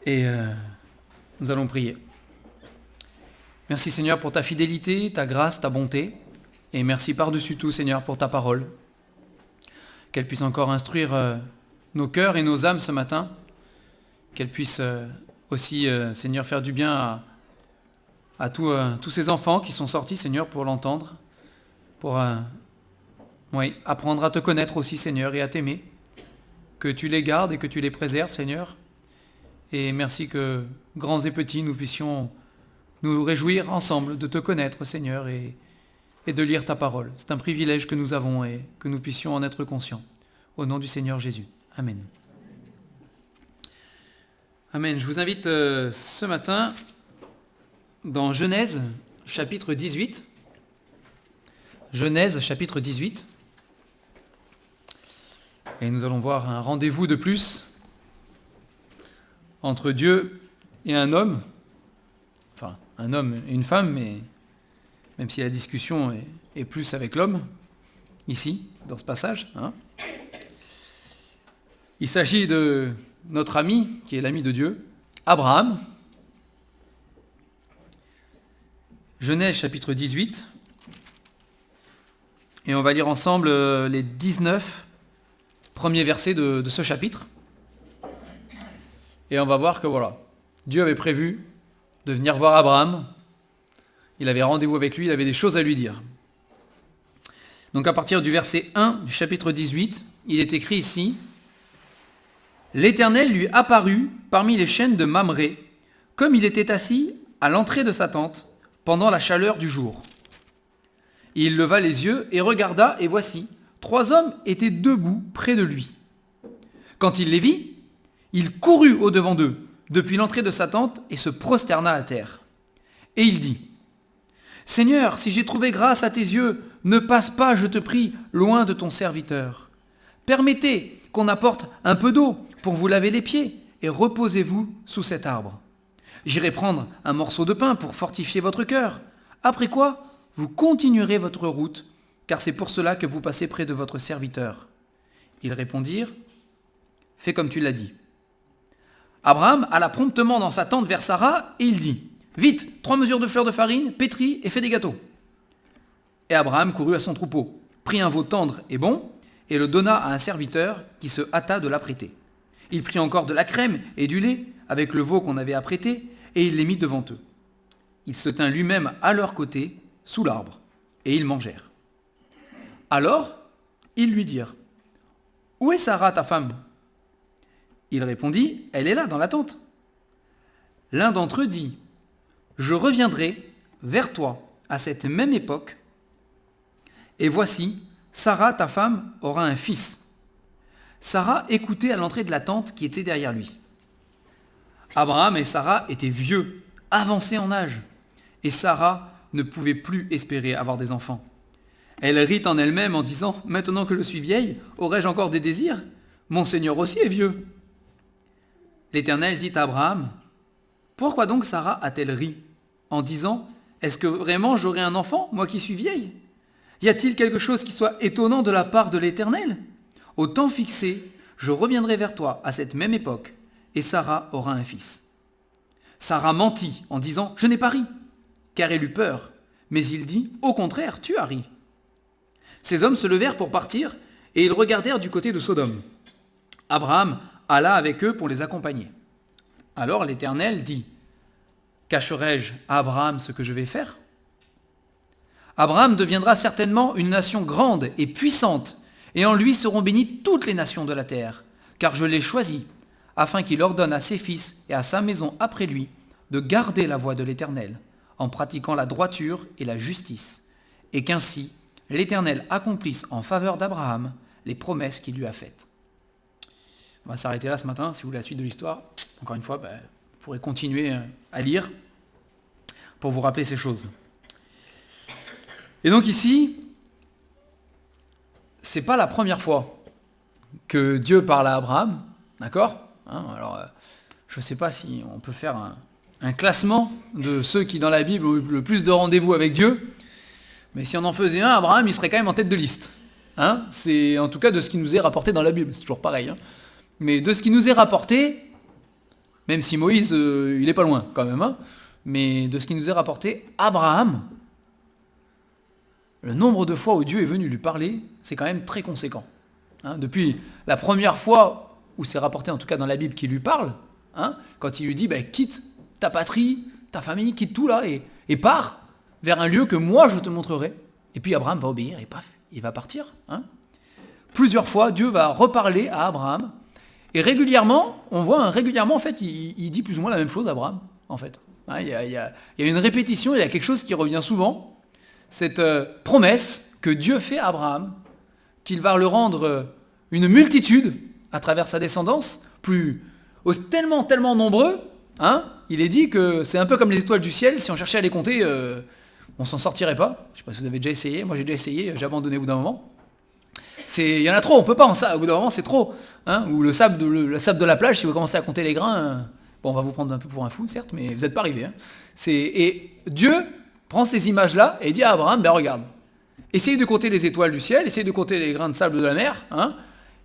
Et nous allons prier. Merci Seigneur pour ta fidélité, ta grâce, ta bonté. Et merci par-dessus tout Seigneur pour ta parole. Qu'elle puisse encore instruire nos cœurs et nos âmes ce matin. Qu'elle puisse aussi, Seigneur, faire du bien à tous ces enfants qui sont sortis, Seigneur, pour l'entendre. Pour apprendre à te connaître aussi, Seigneur, et à t'aimer. Que tu les gardes et que tu les préserves, Seigneur. Et merci que, grands et petits, nous puissions nous réjouir ensemble de te connaître, Seigneur, et de lire ta parole. C'est un privilège que nous avons et que nous puissions en être conscients. Au nom du Seigneur Jésus. Amen. Amen. Je vous invite ce matin dans Genèse, chapitre 18. Genèse, chapitre 18. Et nous allons voir un rendez-vous de plus entre Dieu et un homme. Enfin, un homme et une femme, mais même si la discussion est plus avec l'homme, ici, dans ce passage. Il s'agit de notre ami, qui est l'ami de Dieu, Abraham. Genèse chapitre 18. Et on va lire ensemble les 19 premiers versets de ce chapitre. Et on va voir que voilà, Dieu avait prévu de venir voir Abraham. Il avait rendez-vous avec lui, il avait des choses à lui dire. Donc à partir du verset 1 du chapitre 18, il est écrit ici: « L'Éternel lui apparut parmi les chênes de Mamré, comme il était assis à l'entrée de sa tente pendant la chaleur du jour. Il leva les yeux et regarda, et voici, 3 hommes étaient debout près de lui. Quand il les vit, il courut au-devant d'eux, depuis l'entrée de sa tente, et se prosterna à terre. Et il dit, « Seigneur, si j'ai trouvé grâce à tes yeux, ne passe pas, je te prie, loin de ton serviteur. Permettez qu'on apporte un peu d'eau pour vous laver les pieds, et reposez-vous sous cet arbre. J'irai prendre un morceau de pain pour fortifier votre cœur. Après quoi, vous continuerez votre route, car c'est pour cela que vous passez près de votre serviteur. » Ils répondirent, « Fais comme tu l'as dit. » Abraham alla promptement dans sa tente vers Sarah, et il dit, « Vite, 3 mesures de fleurs de farine, pétris et fais des gâteaux. » Et Abraham courut à son troupeau, prit un veau tendre et bon, et le donna à un serviteur qui se hâta de l'apprêter. Il prit encore de la crème et du lait avec le veau qu'on avait apprêté, et il les mit devant eux. Il se tint lui-même à leur côté, sous l'arbre, et ils mangèrent. Alors, ils lui dirent, « Où est Sarah, ta femme ?» Il répondit, « Elle est là, dans la tente. » L'un d'entre eux dit, « Je reviendrai vers toi à cette même époque, et voici, Sarah, ta femme, aura un fils. » Sarah écoutait à l'entrée de la tente qui était derrière lui. Abraham et Sarah étaient vieux, avancés en âge, et Sarah ne pouvait plus espérer avoir des enfants. Elle rit en elle-même en disant, « Maintenant que je suis vieille, aurais-je encore des désirs ? Mon Seigneur aussi est vieux. » L'Éternel dit à Abraham, « Pourquoi donc Sarah a-t-elle ri en disant, « Est-ce que vraiment j'aurai un enfant, moi qui suis vieille ? Y a-t-il quelque chose qui soit étonnant de la part de l'Éternel ? Au temps fixé, je reviendrai vers toi à cette même époque, et Sarah aura un fils. » Sarah mentit en disant, « Je n'ai pas ri, car elle eut peur. » Mais il dit, « Au contraire, tu as ri. » Ces hommes se levèrent pour partir, et ils regardèrent du côté de Sodome. Abraham alla avec eux pour les accompagner. Alors l'Éternel dit, « Cacherai-je à Abraham ce que je vais faire ? Abraham deviendra certainement une nation grande et puissante, et en lui seront bénies toutes les nations de la terre, car je l'ai choisi, afin qu'il ordonne à ses fils et à sa maison après lui de garder la voie de l'Éternel, en pratiquant la droiture et la justice, et qu'ainsi l'Éternel accomplisse en faveur d'Abraham les promesses qu'il lui a faites. » On va s'arrêter là ce matin. Si vous voulez la suite de l'histoire, encore une fois, vous pourrez continuer à lire pour vous rappeler ces choses. Et donc ici, c'est pas la première fois que Dieu parle à Abraham, d'accord ? Alors, je ne sais pas si on peut faire un classement de ceux qui dans la Bible ont eu le plus de rendez-vous avec Dieu, mais si on en faisait un, Abraham, il serait quand même en tête de liste. C'est en tout cas de ce qui nous est rapporté dans la Bible, c'est toujours pareil. Mais de ce qui nous est rapporté, Même si Moïse, il est pas loin quand même. Hein. Mais de ce qui nous est rapporté, Abraham, le nombre de fois où Dieu est venu lui parler, c'est quand même très conséquent. Hein, depuis la première fois où c'est rapporté, en tout cas dans la Bible, qu'il lui parle, hein, quand il lui dit, quitte ta patrie, ta famille, quitte tout là, et pars vers un lieu que moi je te montrerai. Et puis Abraham va obéir, et paf, il va partir. Hein. Plusieurs fois, Dieu va reparler à Abraham, et régulièrement, on voit, régulièrement, en fait, il dit plus ou moins la même chose à Abraham, en fait. Hein, il y a une répétition, il y a quelque chose qui revient souvent, cette promesse que Dieu fait à Abraham, qu'il va le rendre une multitude à travers sa descendance, tellement nombreux, hein, il est dit que c'est un peu comme les étoiles du ciel, si on cherchait à les compter, on s'en sortirait pas. Je ne sais pas si vous avez déjà essayé, moi j'ai déjà essayé, j'ai abandonné au bout d'un moment. Il y en a trop, on peut pas, au bout d'un moment c'est trop. Hein, ou le sable de la plage, si vous commencez à compter les grains, on va vous prendre un peu pour un fou, certes, mais vous n'êtes pas arrivé. Hein. Et Dieu prend ces images-là et dit à Abraham, regarde, essaye de compter les étoiles du ciel, essaye de compter les grains de sable de la mer, hein,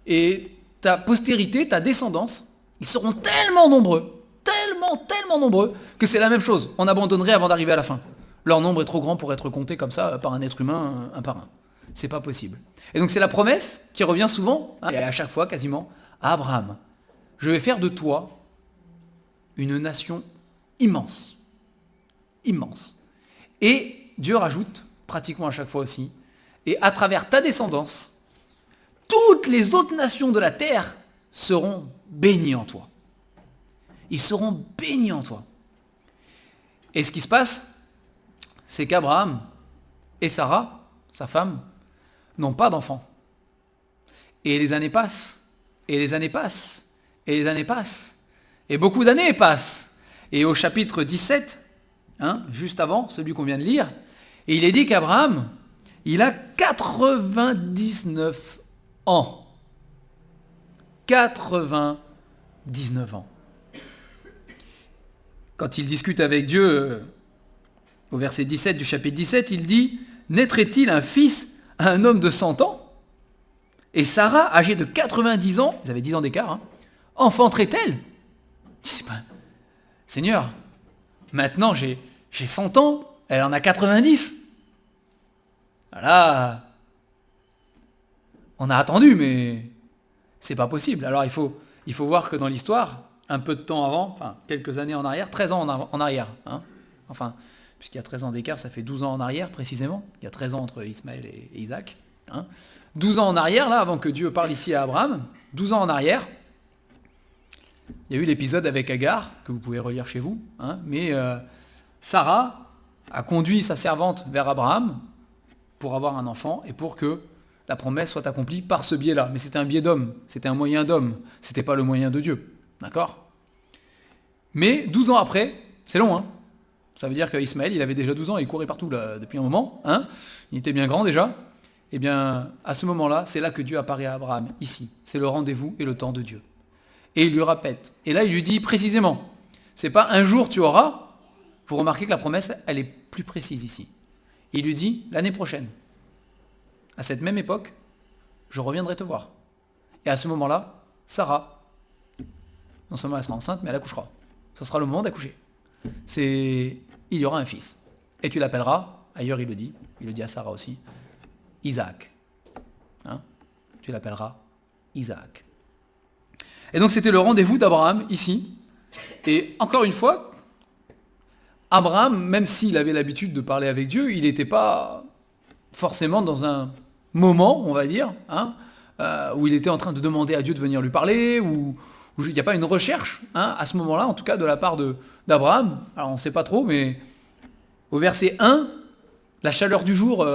et ta postérité, ta descendance, ils seront tellement nombreux, tellement nombreux, que c'est la même chose. On abandonnerait avant d'arriver à la fin. Leur nombre est trop grand pour être compté comme ça par un être humain, un par un. C'est pas possible. Et donc c'est la promesse qui revient souvent, hein, et à chaque fois quasiment, à Abraham. Je vais faire de toi une nation immense. Immense. Et Dieu rajoute, pratiquement à chaque fois aussi, et à travers ta descendance, toutes les autres nations de la terre seront bénies en toi. Ils seront bénis en toi. Et ce qui se passe, c'est qu'Abraham et Sarah, sa femme, n'ont pas d'enfants. Et les années passent, et les années passent, et les années passent, et beaucoup d'années passent. Et au chapitre 17, hein, juste avant, celui qu'on vient de lire, et il est dit qu'Abraham, il a 99 ans. 99 ans. Quand il discute avec Dieu, au verset 17 du chapitre 17, il dit « Naîtrait-il un fils à un homme de 100 ans ?» Et Sarah, âgée de 90 ans, ils avaient 10 ans d'écart, hein, enfanterait-elle ? C'est pas... Seigneur, maintenant j'ai 100 ans, elle en a 90. Voilà. On a attendu, mais c'est pas possible. Alors il faut voir que dans l'histoire, un peu de temps avant, enfin quelques années en arrière, 13 ans en arrière, hein, enfin, puisqu'il y a 13 ans d'écart, ça fait 12 ans en arrière précisément, il y a 13 ans entre Ismaël et Isaac, hein, 12 ans en arrière, là, avant que Dieu parle ici à Abraham, 12 ans en arrière, il y a eu l'épisode avec Agar, que vous pouvez relire chez vous, hein, mais Sarah a conduit sa servante vers Abraham pour avoir un enfant et pour que la promesse soit accomplie par ce biais-là. Mais c'était un biais d'homme, c'était un moyen d'homme, c'était pas le moyen de Dieu. D'accord ? Mais 12 ans après, c'est long, hein ? Ça veut dire qu'Ismaël, il avait déjà 12 ans, il courait partout là, depuis un moment, hein ? Il était bien grand déjà. Eh bien, à ce moment-là, c'est là que Dieu apparaît à Abraham, ici. C'est le rendez-vous et le temps de Dieu. Et il lui répète. Et là, il lui dit précisément, c'est pas un jour tu auras, vous remarquez que la promesse, elle est plus précise ici. Il lui dit, l'année prochaine, à cette même époque, je reviendrai te voir. Et à ce moment-là, Sarah, non seulement elle sera enceinte, mais elle accouchera. Ce sera le moment d'accoucher. Il y aura un fils. Et tu l'appelleras, ailleurs il le dit à Sarah aussi, Isaac. Hein ? Tu l'appelleras Isaac. Et donc c'était le rendez-vous d'Abraham ici. Et encore une fois, Abraham, même s'il avait l'habitude de parler avec Dieu, il n'était pas forcément dans un moment, on va dire, hein, où il était en train de demander à Dieu de venir lui parler, où il n'y a pas une recherche, hein, à ce moment-là, en tout cas de la part d'Abraham. Alors on ne sait pas trop, mais au verset 1, la chaleur du jour,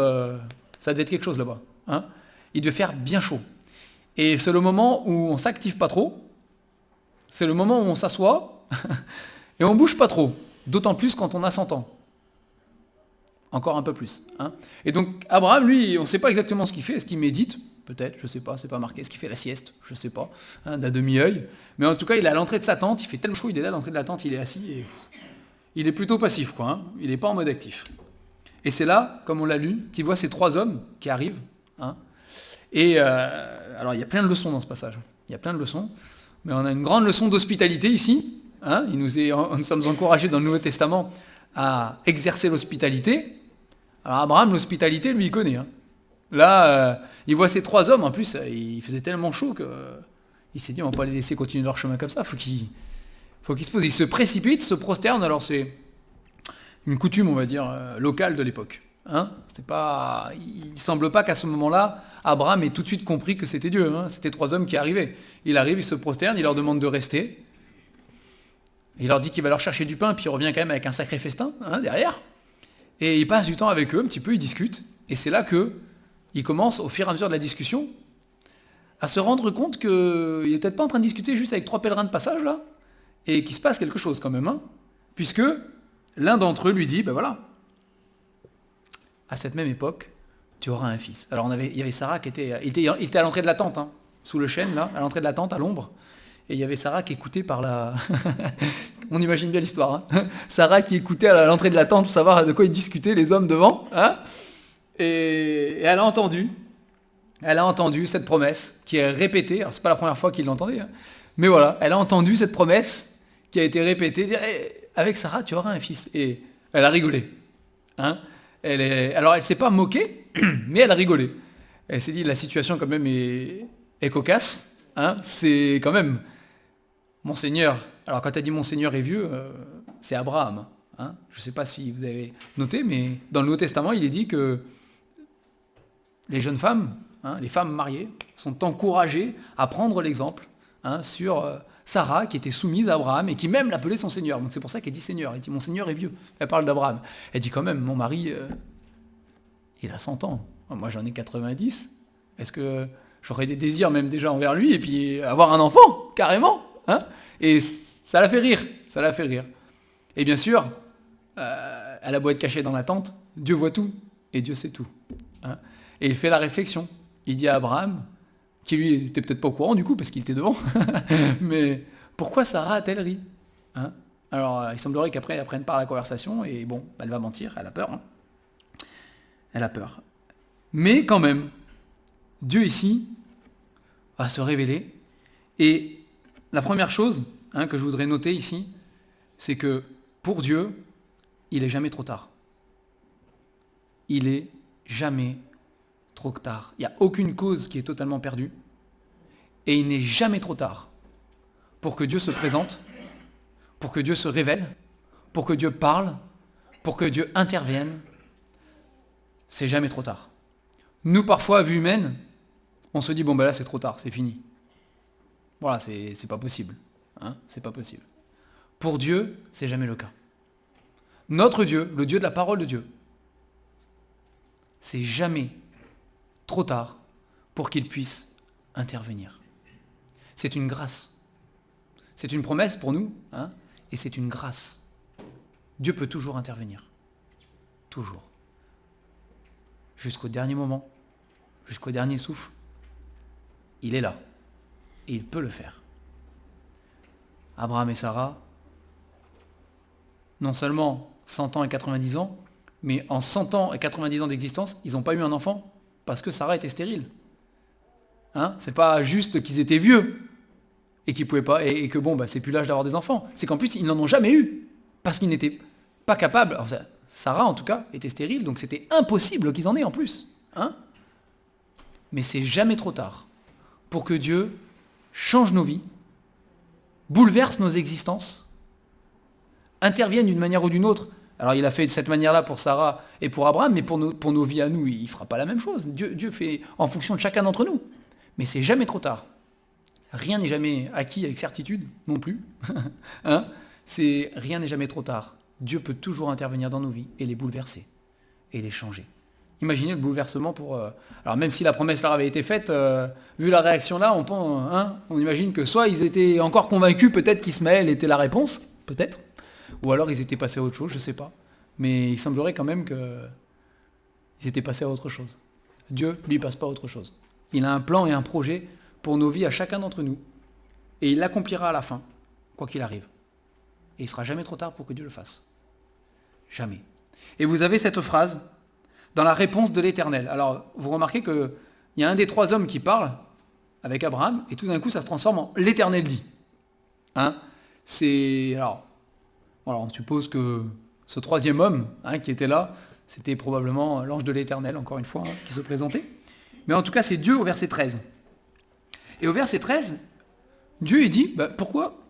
ça devait être quelque chose là-bas. Hein. Il devait faire bien chaud. Et c'est le moment où on ne s'active pas trop, c'est le moment où on s'assoit, et on ne bouge pas trop, d'autant plus quand on a 100 ans. Encore un peu plus. Hein. Et donc Abraham, lui, on ne sait pas exactement ce qu'il fait, est-ce qu'il médite ? Peut-être, je ne sais pas, c'est pas marqué. Est-ce qu'il fait la sieste ? Je ne sais pas, hein, d'un demi-œil. Mais en tout cas, il est à l'entrée de sa tente, il fait tellement chaud, il est là à l'entrée de la tente, il est assis, et il est plutôt passif, quoi. Hein. Il n'est pas en mode actif. Et c'est là, comme on l'a lu, qu'il voit ces 3 hommes qui arrivent. Hein. Et alors, il y a plein de leçons dans ce passage. Il y a plein de leçons. Mais on a une grande leçon d'hospitalité ici, Hein, nous sommes encouragés dans le Nouveau Testament à exercer l'hospitalité. Alors Abraham, l'hospitalité, lui, il connaît. Hein. Là, il voit ces 3 hommes, en plus, il faisait tellement chaud qu'il s'est dit, on va pas les laisser continuer leur chemin comme ça, faut qu'ils se posent. Il se précipite, se prosterne, alors c'est une coutume, on va dire, locale de l'époque. Hein. Il ne semble pas qu'à ce moment-là, Abraham ait tout de suite compris que c'était Dieu. Hein. C'était 3 hommes qui arrivaient. Il arrive, il se prosterne, il leur demande de rester. Il leur dit qu'il va leur chercher du pain, puis il revient quand même avec un sacré festin, hein, derrière. Et il passe du temps avec eux, un petit peu, il discute. Et c'est là qu'il commence, au fur et à mesure de la discussion, à se rendre compte qu'il n'est peut-être pas en train de discuter juste avec 3 pèlerins de passage, là, et qu'il se passe quelque chose quand même. Hein, puisque l'un d'entre eux lui dit, ben voilà, à cette même époque, tu auras un fils. Alors il y avait Sarah qui était à l'entrée de la tente, hein, sous le chêne, là, à l'entrée de la tente, à l'ombre. Et il y avait Sarah qui écoutait par la... On imagine bien l'histoire. Hein. Sarah qui écoutait à l'entrée de la tente pour savoir de quoi ils discutaient, les hommes devant. Hein. Et elle a entendu cette promesse qui est répétée. Alors c'est pas la première fois qu'il l'entendait. Hein. Mais voilà, elle a entendu cette promesse qui a été répétée. Dire, avec Sarah, tu auras un fils. Et elle a rigolé. Hein. Alors elle s'est pas moquée, mais elle a rigolé. Elle s'est dit, la situation quand même est cocasse. Hein. C'est quand même... Mon Seigneur, alors quand elle dit mon Seigneur est vieux, c'est Abraham. Hein. Je ne sais pas si vous avez noté, mais dans le Nouveau Testament, il est dit que les jeunes femmes, hein, les femmes mariées, sont encouragées à prendre l'exemple, hein, sur Sarah, qui était soumise à Abraham et qui même l'appelait son Seigneur. Donc c'est pour ça qu'elle dit Seigneur. Elle dit mon Seigneur est vieux. Elle parle d'Abraham. Elle dit quand même, mon mari, il a 100 ans. Moi j'en ai 90. Est-ce que j'aurais des désirs même déjà envers lui et puis avoir un enfant, carrément? Hein, et ça l'a fait rire, Et bien sûr, elle a beau être cachée dans la tente, Dieu voit tout, et Dieu sait tout. Hein. Et il fait la réflexion. Il dit à Abraham, qui lui était peut-être pas au courant du coup, parce qu'il était devant, mais pourquoi Sarah a-t-elle ri? Hein. Alors, il semblerait qu'après, elle prenne part à la conversation, et bon, elle va mentir, elle a peur. Hein. Elle a peur. Mais quand même, Dieu ici va se révéler, et la première chose, hein, que je voudrais noter ici, c'est que pour Dieu, il n'est jamais trop tard. Il est jamais trop tard. Il n'y a aucune cause qui est totalement perdue. Et il n'est jamais trop tard pour que Dieu se présente, pour que Dieu se révèle, pour que Dieu parle, pour que Dieu intervienne. C'est jamais trop tard. Nous, parfois, à vue humaine, on se dit, bon ben là c'est trop tard, c'est fini. Voilà, c'est pas possible. Hein, c'est pas possible. Pour Dieu, c'est jamais le cas. Notre Dieu, le Dieu de la parole de Dieu, c'est jamais trop tard pour qu'il puisse intervenir. C'est une grâce. C'est une promesse pour nous, hein, et c'est une grâce. Dieu peut toujours intervenir. Toujours. Jusqu'au dernier moment, jusqu'au dernier souffle, il est là. Et il peut le faire. Abraham et Sarah, non seulement 100 ans et 90 ans, mais en 100 ans et 90 ans d'existence, ils n'ont pas eu un enfant parce que Sarah était stérile. Hein, c'est pas juste qu'ils étaient vieux et qu'ils pouvaient pas, et que bon, bah, c'est plus l'âge d'avoir des enfants. C'est qu'en plus, ils n'en ont jamais eu parce qu'ils n'étaient pas capables. Alors, Sarah, en tout cas, était stérile, donc c'était impossible qu'ils en aient en plus. Hein, mais c'est jamais trop tard pour que Dieu change nos vies, bouleverse nos existences, intervienne d'une manière ou d'une autre. Alors il a fait de cette manière-là pour Sarah et pour Abraham, mais pour nos vies à nous, il ne fera pas la même chose. Dieu fait en fonction de chacun d'entre nous. Mais c'est jamais trop tard. Rien n'est jamais acquis avec certitude, non plus. Hein, rien n'est jamais trop tard. Dieu peut toujours intervenir dans nos vies et les bouleverser et les changer. Imaginez le bouleversement pour... alors même si la promesse leur avait été faite, vu la réaction là, on imagine que soit ils étaient encore convaincus, peut-être qu'Ismaël était la réponse, peut-être, ou alors ils étaient passés à autre chose, je ne sais pas. Mais il semblerait quand même qu'ils étaient passés à autre chose. Dieu, lui, passe pas à autre chose. Il a un plan et un projet pour nos vies à chacun d'entre nous. Et il l'accomplira à la fin, quoi qu'il arrive. Et il ne sera jamais trop tard pour que Dieu le fasse. Jamais. Et vous avez cette phrase dans la réponse de l'Éternel. Alors, vous remarquez qu'il y a un des 3 hommes qui parle avec Abraham, et tout d'un coup, ça se transforme en l'Éternel dit. Hein, Alors, voilà, on suppose que ce troisième homme qui était là, c'était probablement l'ange de l'Éternel, encore une fois, qui se présentait. Mais en tout cas, c'est Dieu au verset 13. Et au verset 13, Dieu il dit, pourquoi,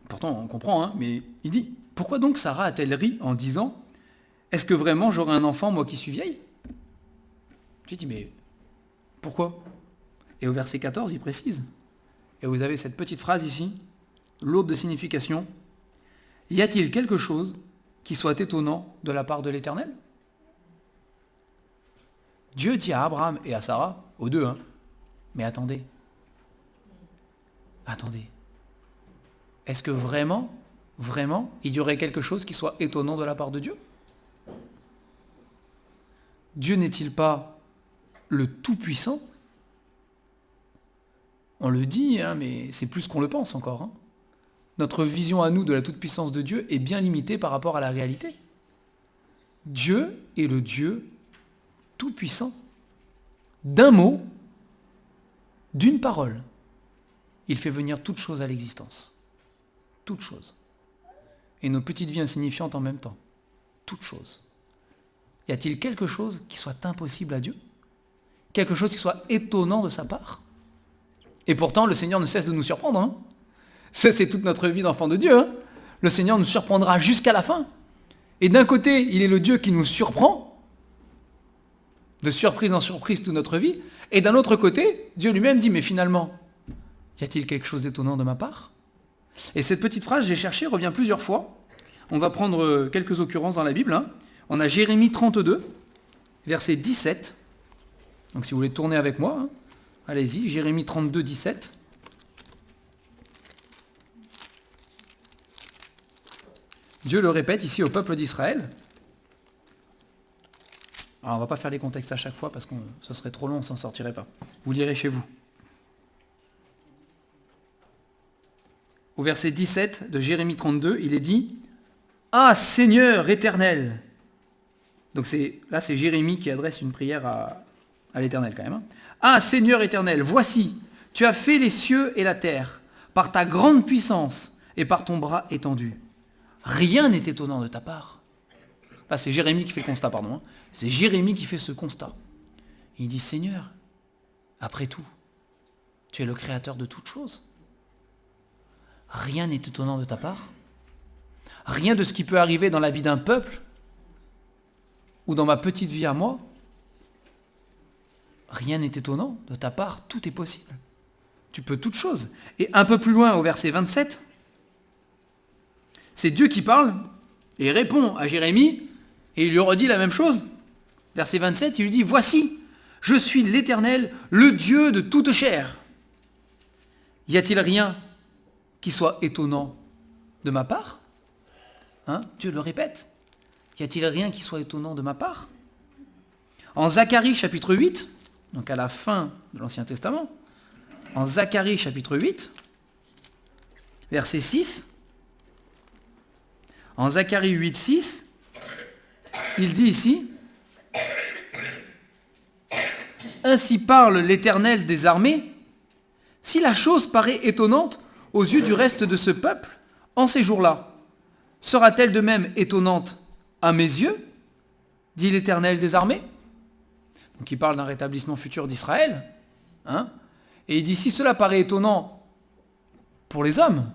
pourtant on comprend, mais il dit, pourquoi donc Sarah a-t-elle ri en disant, est-ce que vraiment j'aurai un enfant, moi qui suis vieille? J'ai dit, mais pourquoi? Et au verset 14, il précise, et vous avez cette petite phrase ici, lourde de signification, y a-t-il quelque chose qui soit étonnant de la part de l'Éternel? Dieu dit à Abraham et à Sarah, aux deux, mais attendez, est-ce que vraiment, il y aurait quelque chose qui soit étonnant de la part de Dieu? Dieu n'est-il pas le Tout-Puissant? On le dit, mais c'est plus qu'on le pense encore. Notre vision à nous de la toute-puissance de Dieu est bien limitée par rapport à la réalité. Dieu est le Dieu tout-puissant. D'un mot, d'une parole, il fait venir toute chose à l'existence. Toute chose. Et nos petites vies insignifiantes en même temps. Toute chose. Y a-t-il quelque chose qui soit impossible à Dieu? Quelque chose qui soit étonnant de sa part? Et pourtant, le Seigneur ne cesse de nous surprendre. Ça, c'est toute notre vie d'enfant de Dieu. Le Seigneur nous surprendra jusqu'à la fin. Et d'un côté, il est le Dieu qui nous surprend, de surprise en surprise toute notre vie. Et d'un autre côté, Dieu lui-même dit, mais finalement, y a-t-il quelque chose d'étonnant de ma part? Et cette petite phrase, j'ai cherché, revient plusieurs fois. On va prendre quelques occurrences dans la Bible. On a Jérémie 32, verset 17. Donc si vous voulez tourner avec moi, allez-y, Jérémie 32, 17. Dieu le répète ici au peuple d'Israël. Alors on ne va pas faire les contextes à chaque fois parce que ce serait trop long, on ne s'en sortirait pas. Vous lirez chez vous. Au verset 17 de Jérémie 32, il est dit « Ah Seigneur éternel !» Donc là c'est Jérémie qui adresse une prière à l'Éternel quand même. « Ah Seigneur éternel, voici, tu as fait les cieux et la terre, par ta grande puissance et par ton bras étendu. Rien n'est étonnant de ta part. » Là c'est Jérémie qui fait le constat, pardon. C'est Jérémie qui fait ce constat. Il dit « Seigneur, après tout, tu es le créateur de toutes choses. Rien n'est étonnant de ta part. Rien de ce qui peut arriver dans la vie d'un peuple ou dans ma petite vie à moi. Rien n'est étonnant de ta part, tout est possible. Tu peux toutes choses. » Et un peu plus loin, au verset 27, c'est Dieu qui parle et répond à Jérémie et il lui redit la même chose. Verset 27, il lui dit « Voici, je suis l'Éternel, le Dieu de toute chair. Y a-t-il rien qui soit étonnant de ma part ?» Dieu le répète. Y a-t-il rien qui soit étonnant de ma part? En Zacharie chapitre 8, donc à la fin de l'Ancien Testament, en Zacharie chapitre 8, verset 6, en Zacharie 8, 6, il dit ici, « Ainsi parle l'Éternel des armées, si la chose paraît étonnante aux yeux du reste de ce peuple, en ces jours-là, sera-t-elle de même étonnante à mes yeux, dit l'Éternel des armées ?» Donc il parle d'un rétablissement futur d'Israël. Et il dit, si cela paraît étonnant pour les hommes,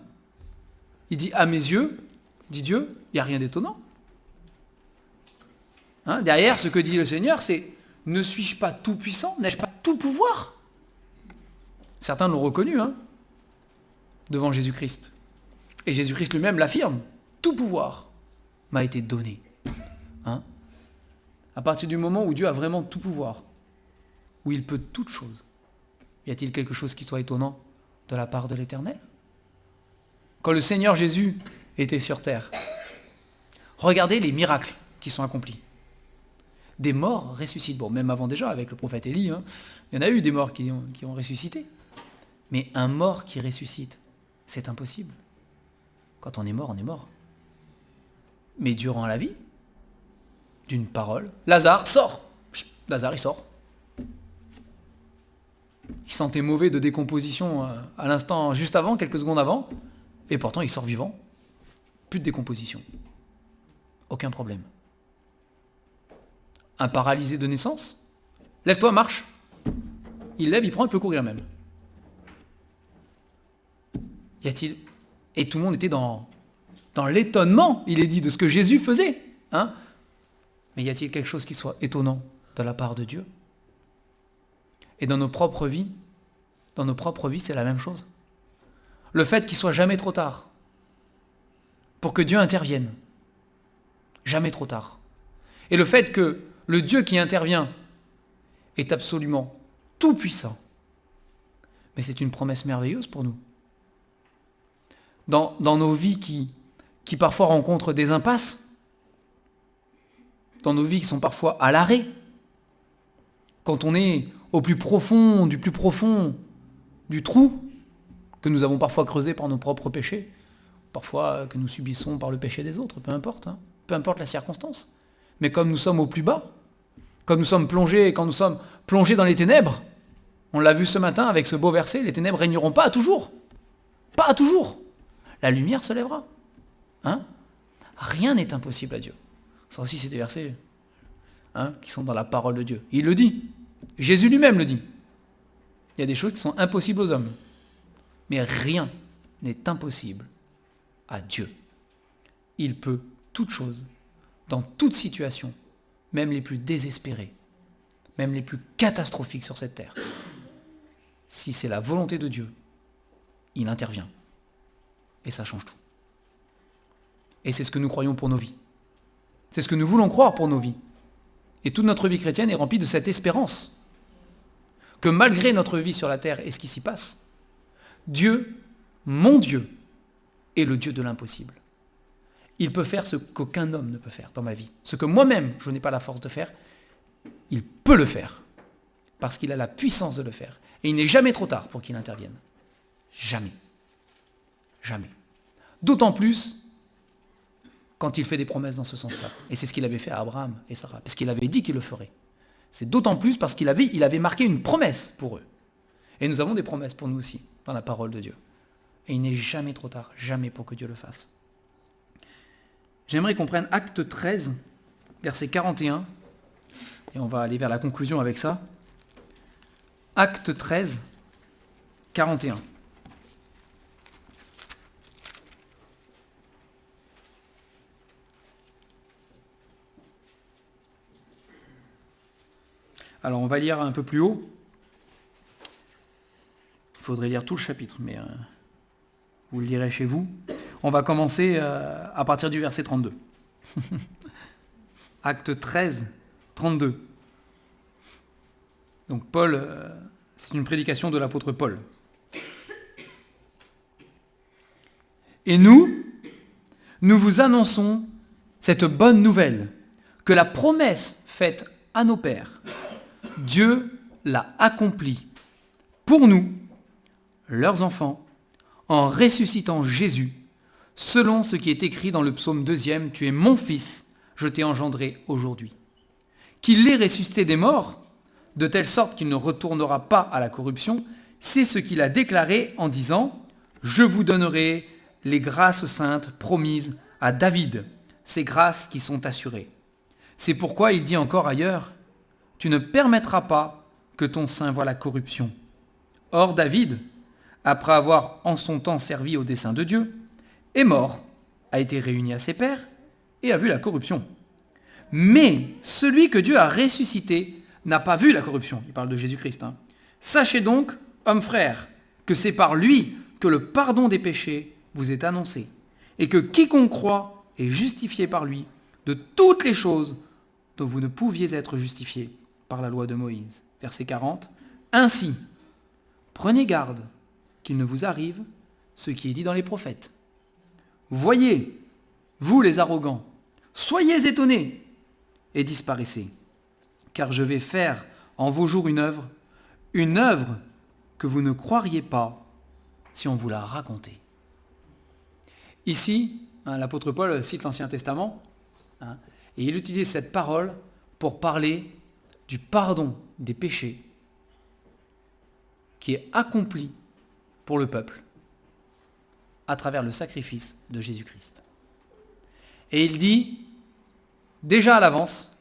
il dit, à mes yeux, dit Dieu, il n'y a rien d'étonnant. Derrière, ce que dit le Seigneur, c'est, ne suis-je pas tout puissant? N'ai-je pas tout pouvoir? Certains l'ont reconnu, devant Jésus-Christ. Et Jésus-Christ lui-même l'affirme, tout pouvoir m'a été donné. À partir du moment où Dieu a vraiment tout pouvoir, où il peut toutes choses, y a-t-il quelque chose qui soit étonnant de la part de l'Éternel? Quand le Seigneur Jésus était sur terre, regardez les miracles qui sont accomplis. Des morts ressuscitent. Bon, même avant déjà, avec le prophète Élie, il y en a eu des morts qui ont ressuscité. Mais un mort qui ressuscite, c'est impossible. Quand on est mort, on est mort. Mais durant la vie, d'une parole, Lazare sort. Lazare, il sort. Il sentait mauvais de décomposition à l'instant juste avant, quelques secondes avant, et pourtant il sort vivant. plus de décomposition. Aucun problème. Un paralysé de naissance, lève-toi, marche. Il lève, il prend, il peut courir même. Y a-t-il... Et tout le monde était dans l'étonnement, il est dit, de ce que Jésus faisait. Hein? Mais y a-t-il quelque chose qui soit étonnant de la part de Dieu? Et dans nos propres vies, c'est la même chose. Le fait qu'il soit jamais trop tard pour que Dieu intervienne. Jamais trop tard. Et le fait que le Dieu qui intervient est absolument tout puissant. Mais c'est une promesse merveilleuse pour nous. Dans nos vies qui parfois rencontrent des impasses, dans nos vies qui sont parfois à l'arrêt, quand on est au plus profond du trou que nous avons parfois creusé par nos propres péchés, parfois que nous subissons par le péché des autres, peu importe, peu importe la circonstance. Mais comme nous sommes au plus bas, quand nous sommes plongés dans les ténèbres, on l'a vu ce matin avec ce beau verset, les ténèbres régneront pas à toujours. Pas à toujours. La lumière se lèvera. Rien n'est impossible à Dieu. Ça aussi, c'est des versets qui sont dans la parole de Dieu. Il le dit. Jésus lui-même le dit. Il y a des choses qui sont impossibles aux hommes. Mais rien n'est impossible à Dieu. Il peut toutes choses, dans toute situation, même les plus désespérées, même les plus catastrophiques sur cette terre. Si c'est la volonté de Dieu, il intervient. Et ça change tout. Et c'est ce que nous croyons pour nos vies. C'est ce que nous voulons croire pour nos vies. Et toute notre vie chrétienne est remplie de cette espérance. Que malgré notre vie sur la terre et ce qui s'y passe, Dieu, mon Dieu, est le Dieu de l'impossible. Il peut faire ce qu'aucun homme ne peut faire dans ma vie. Ce que moi-même, je n'ai pas la force de faire, il peut le faire. Parce qu'il a la puissance de le faire. Et il n'est jamais trop tard pour qu'il intervienne. Jamais. Jamais. D'autant plus quand il fait des promesses dans ce sens-là. Et c'est ce qu'il avait fait à Abraham et Sarah, parce qu'il avait dit qu'il le ferait. C'est d'autant plus parce qu'il avait marqué une promesse pour eux. Et nous avons des promesses pour nous aussi, dans la parole de Dieu. Et il n'est jamais trop tard, jamais pour que Dieu le fasse. J'aimerais qu'on prenne Acte 13, verset 41, et on va aller vers la conclusion avec ça. Acte 13, 41. Alors on va lire un peu plus haut. Il faudrait lire tout le chapitre, mais vous le lirez chez vous. On va commencer à partir du verset 32. Acte 13, 32. Donc Paul, c'est une prédication de l'apôtre Paul. Et nous vous annonçons cette bonne nouvelle, que la promesse faite à nos pères, Dieu l'a accomplie pour nous, leurs enfants, en ressuscitant Jésus, selon ce qui est écrit dans le psaume 2, « Tu es mon fils, je t'ai engendré aujourd'hui. » Qu'il l'ait ressuscité des morts, de telle sorte qu'il ne retournera pas à la corruption, c'est ce qu'il a déclaré en disant « Je vous donnerai les grâces saintes promises à David, ces grâces qui sont assurées. » C'est pourquoi il dit encore ailleurs « Tu ne permettras pas que ton sein voie la corruption. » Or David, après avoir en son temps servi au dessein de Dieu, est mort, a été réuni à ses pairs et a vu la corruption. Mais celui que Dieu a ressuscité n'a pas vu la corruption. Il parle de Jésus-Christ. Sachez donc, hommes frères, que c'est par lui que le pardon des péchés vous est annoncé, et que quiconque croit est justifié par lui de toutes les choses dont vous ne pouviez être justifiés par la loi de Moïse. Verset 40. Ainsi, prenez garde qu'il ne vous arrive ce qui est dit dans les prophètes. Voyez, vous les arrogants, soyez étonnés et disparaissez, car je vais faire en vos jours une œuvre que vous ne croiriez pas si on vous l'a racontée. Ici, l'apôtre Paul cite l'Ancien Testament, et il utilise cette parole pour parler du pardon des péchés qui est accompli pour le peuple à travers le sacrifice de Jésus-Christ. Et il dit, déjà à l'avance,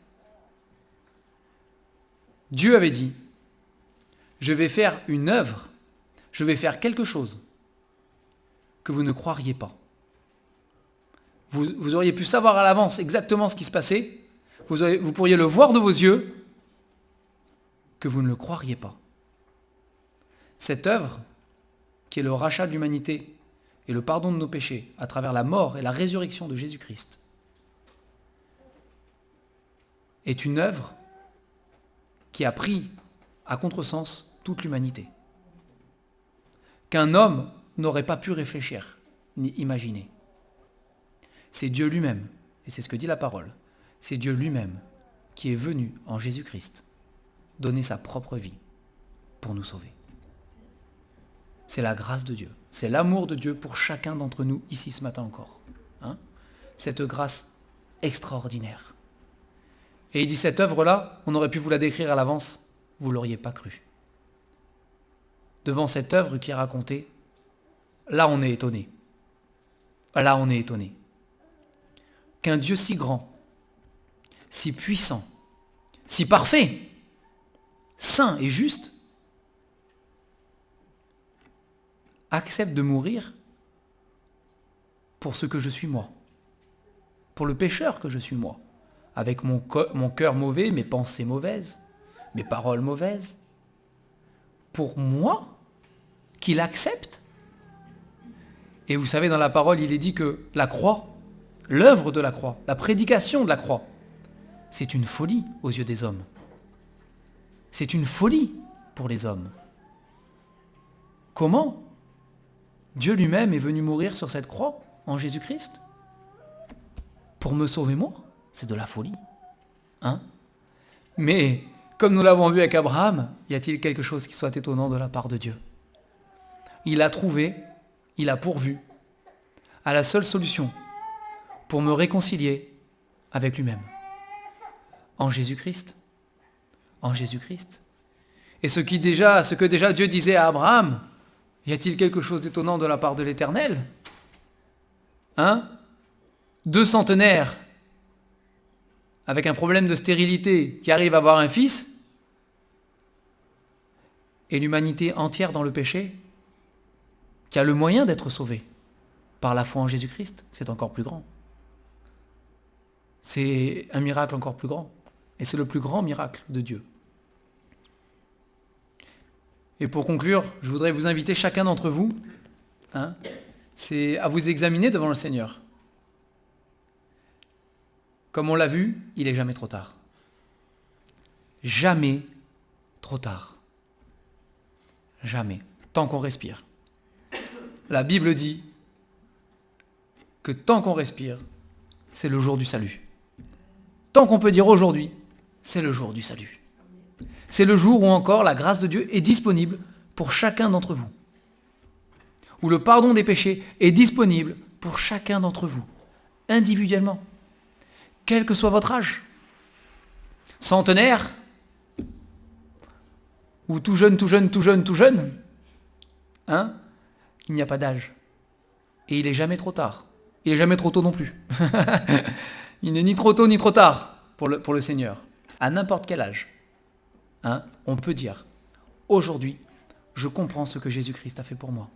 Dieu avait dit, je vais faire une œuvre, je vais faire quelque chose que vous ne croiriez pas. Vous auriez pu savoir à l'avance exactement ce qui se passait, vous pourriez le voir de vos yeux, que vous ne le croiriez pas. Cette œuvre, qui est le rachat de l'humanité et le pardon de nos péchés à travers la mort et la résurrection de Jésus-Christ, est une œuvre qui a pris à contresens toute l'humanité, qu'un homme n'aurait pas pu réfléchir ni imaginer. C'est Dieu lui-même, et c'est ce que dit la parole, c'est Dieu lui-même qui est venu en Jésus-Christ donner sa propre vie pour nous sauver. C'est la grâce de Dieu, c'est l'amour de Dieu pour chacun d'entre nous ici ce matin encore. Cette grâce extraordinaire. Et il dit, cette œuvre-là, on aurait pu vous la décrire à l'avance, vous ne l'auriez pas cru. Devant cette œuvre qui est racontée, là on est étonné. Là on est étonné. Qu'un Dieu si grand, si puissant, si parfait, saint et juste, accepte de mourir pour ce que je suis moi, pour le pécheur que je suis moi, avec mon cœur mauvais, mes pensées mauvaises, mes paroles mauvaises, pour moi, qu'il accepte. Et vous savez, dans la parole, il est dit que la croix, l'œuvre de la croix, la prédication de la croix, c'est une folie aux yeux des hommes. C'est une folie pour les hommes. Comment Dieu lui-même est venu mourir sur cette croix en Jésus-Christ pour me sauver moi? C'est de la folie. Mais, comme nous l'avons vu avec Abraham, y a-t-il quelque chose qui soit étonnant de la part de Dieu? Il a trouvé, il a pourvu à la seule solution pour me réconcilier avec lui-même. En Jésus-Christ. En Jésus-Christ. Et ce que déjà Dieu disait à Abraham, y a-t-il quelque chose d'étonnant de la part de l'Éternel? Deux centenaires avec un problème de stérilité qui arrivent à avoir un fils, et l'humanité entière dans le péché, qui a le moyen d'être sauvée par la foi en Jésus-Christ, c'est encore plus grand. C'est un miracle encore plus grand. Et c'est le plus grand miracle de Dieu. Et pour conclure, je voudrais vous inviter chacun d'entre vous, c'est à vous examiner devant le Seigneur. Comme on l'a vu, il n'est jamais trop tard. Jamais trop tard. Jamais. Tant qu'on respire. La Bible dit que tant qu'on respire, c'est le jour du salut. Tant qu'on peut dire aujourd'hui, c'est le jour du salut. C'est le jour où encore la grâce de Dieu est disponible pour chacun d'entre vous. Où le pardon des péchés est disponible pour chacun d'entre vous, individuellement. Quel que soit votre âge. Centenaire, ou tout jeune, il n'y a pas d'âge. Et il n'est jamais trop tard. Il n'est jamais trop tôt non plus. Il n'est ni trop tôt ni trop tard pour le Seigneur. À n'importe quel âge. On peut dire, aujourd'hui, je comprends ce que Jésus-Christ a fait pour moi.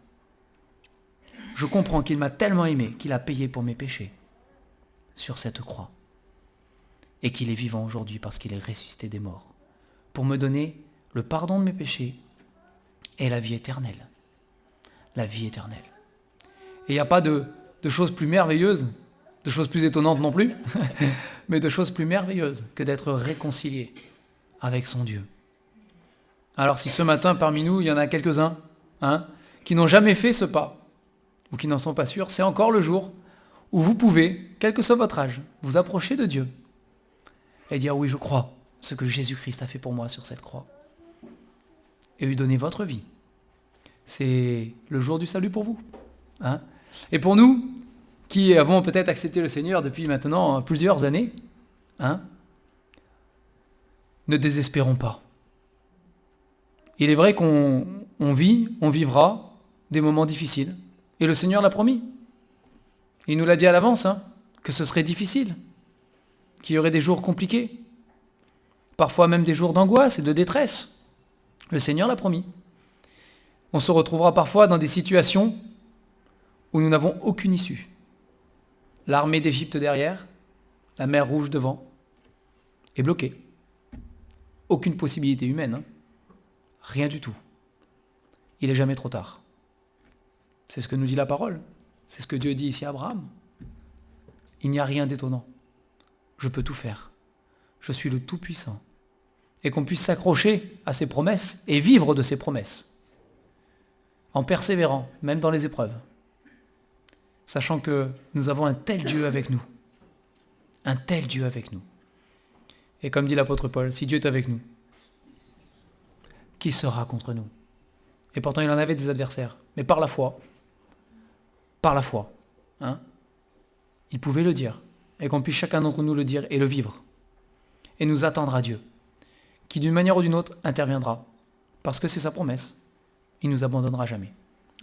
Je comprends qu'il m'a tellement aimé qu'il a payé pour mes péchés sur cette croix. Et qu'il est vivant aujourd'hui parce qu'il est ressuscité des morts. Pour me donner le pardon de mes péchés et la vie éternelle. La vie éternelle. Et il n'y a pas de choses plus merveilleuses, de choses plus étonnantes non plus, mais de choses plus merveilleuses que d'être réconcilié avec son Dieu. Alors si ce matin parmi nous, il y en a quelques-uns qui n'ont jamais fait ce pas, ou qui n'en sont pas sûrs, c'est encore le jour où vous pouvez, quel que soit votre âge, vous approcher de Dieu et dire oui, je crois ce que Jésus-Christ a fait pour moi sur cette croix. Et lui donner votre vie. C'est le jour du salut pour vous. Et pour nous, qui avons peut-être accepté le Seigneur depuis maintenant plusieurs années, ne désespérons pas. Il est vrai qu'on vivra des moments difficiles. Et le Seigneur l'a promis. Il nous l'a dit à l'avance. que ce serait difficile, qu'il y aurait des jours compliqués, parfois même des jours d'angoisse et de détresse. Le Seigneur l'a promis. On se retrouvera parfois dans des situations où nous n'avons aucune issue. L'armée d'Égypte derrière, la mer Rouge devant, est bloquée. Aucune possibilité humaine, hein. Rien du tout. Il n'est jamais trop tard. C'est ce que nous dit la parole. C'est ce que Dieu dit ici à Abraham. Il n'y a rien d'étonnant. Je peux tout faire. Je suis le Tout-Puissant. Et qu'on puisse s'accrocher à ses promesses et vivre de ses promesses. En persévérant, même dans les épreuves. Sachant que nous avons un tel Dieu avec nous. Un tel Dieu avec nous. Et comme dit l'apôtre Paul, si Dieu est avec nous, qui sera contre nous? Et pourtant il en avait des adversaires. Mais par la foi, hein, il pouvait le dire. Et qu'on puisse chacun d'entre nous le dire et le vivre. Et nous attendre à Dieu, qui d'une manière ou d'une autre interviendra. Parce que c'est sa promesse. Il ne nous abandonnera jamais.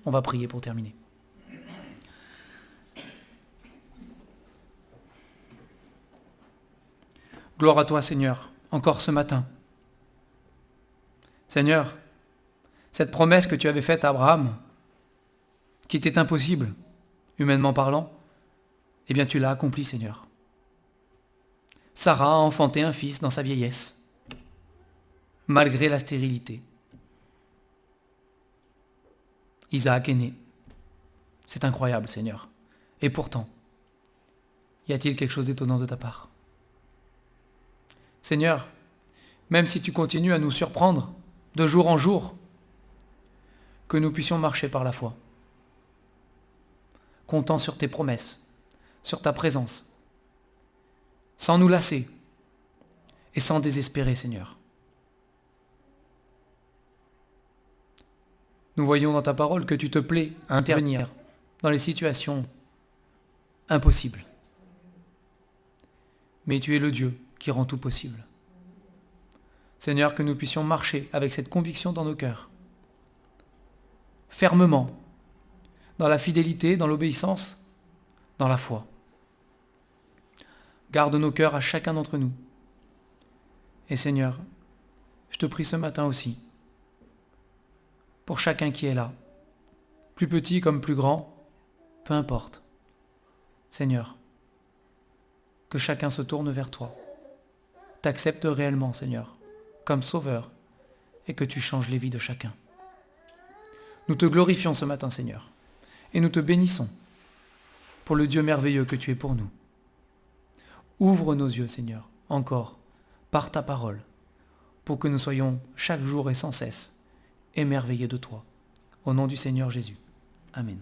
On va prier pour terminer. Gloire à toi, Seigneur, encore ce matin. Seigneur, cette promesse que tu avais faite à Abraham, qui était impossible, humainement parlant, eh bien tu l'as accomplie, Seigneur. Sarah a enfanté un fils dans sa vieillesse, malgré la stérilité. Isaac est né. C'est incroyable, Seigneur. Et pourtant, y a-t-il quelque chose d'étonnant de ta part? Seigneur, même si tu continues à nous surprendre de jour en jour, que nous puissions marcher par la foi, comptant sur tes promesses, sur ta présence, sans nous lasser et sans désespérer, Seigneur. Nous voyons dans ta parole que tu te plais à intervenir dans les situations impossibles. Mais tu es le Dieu qui rend tout possible. Seigneur, que nous puissions marcher avec cette conviction dans nos cœurs, fermement, dans la fidélité, dans l'obéissance, dans la foi. Garde nos cœurs à chacun d'entre nous. Et Seigneur, je te prie ce matin aussi, pour chacun qui est là, plus petit comme plus grand, peu importe. Seigneur, que chacun se tourne vers toi, t'accepte réellement, Seigneur, comme sauveur, et que tu changes les vies de chacun. Nous te glorifions ce matin, Seigneur, et nous te bénissons pour le Dieu merveilleux que tu es pour nous. Ouvre nos yeux, Seigneur, encore, par ta parole, pour que nous soyons chaque jour et sans cesse émerveillés de toi. Au nom du Seigneur Jésus. Amen.